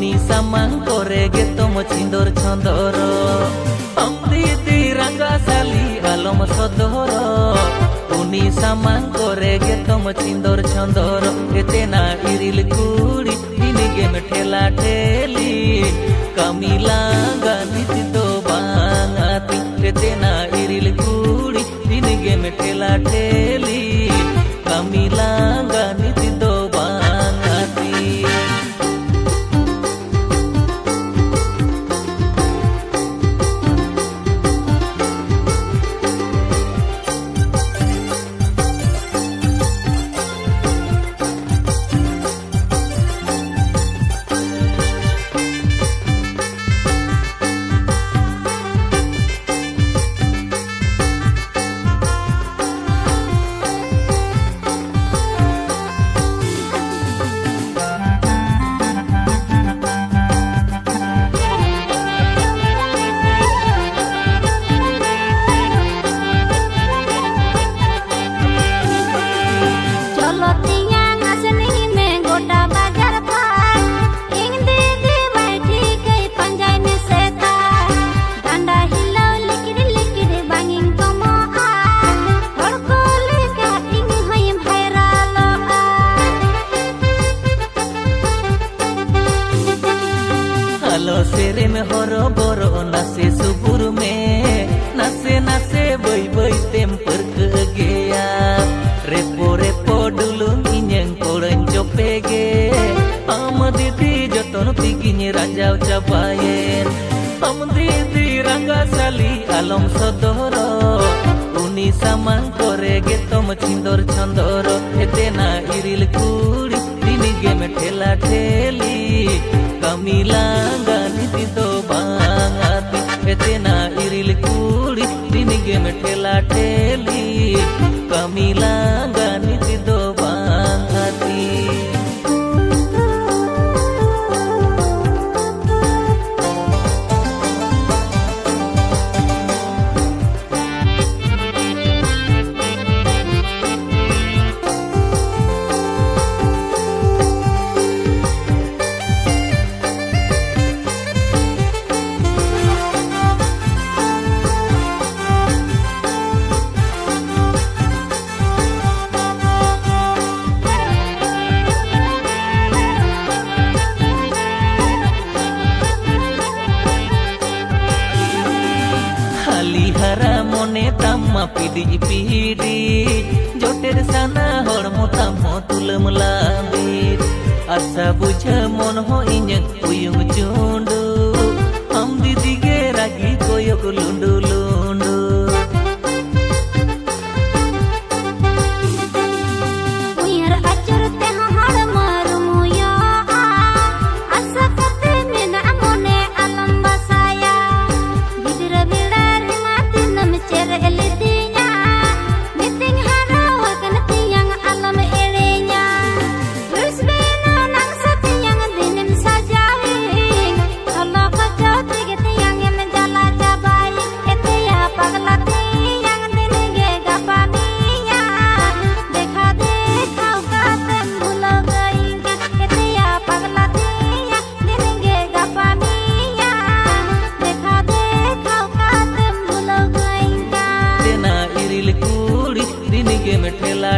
uni samang korege tomo cindor condoro amditi rangga sali alom sodoro uni samang korege tomo cindor condoro etena iril kuri ini game thela theli kamilanga niti do bangati etena iril kuri ini game thela theli kamilanga niti do bangati. Halo sere में horo boro nase subur में nase nase boy boy temper ke gea repo repo dulu inyeng koren jopege am didi joton piginya rajau cabayen am didi rangga sali alom sodoro uni samang korege tom cindor condoro etena iril kuri dini game thela theli kamilanga niti do bangati etena iril kuri dini game thela theli kamilanga niti do bangati. Hara mone tamma pidi pidi joter sana hormo tammo tulem lambit asa bujha mon ho inyek uyung chundu am didi ge ragi koyok lundu lundu uyar acur teh har marumu ya asa kate mena mone alam basaya bidra cere elitinya niting harawa kan tiang alam erenya terus beno nang satiang dinin sajawing kalau kacau tiga tiang yang menjala cabai ete ya pagla tiang dinin ge gapaminya dekha dekha katen bula gainga ete ya pagla tiang dinin ge gapaminya dekha dekha katen bula gainga iril kuri dini game thela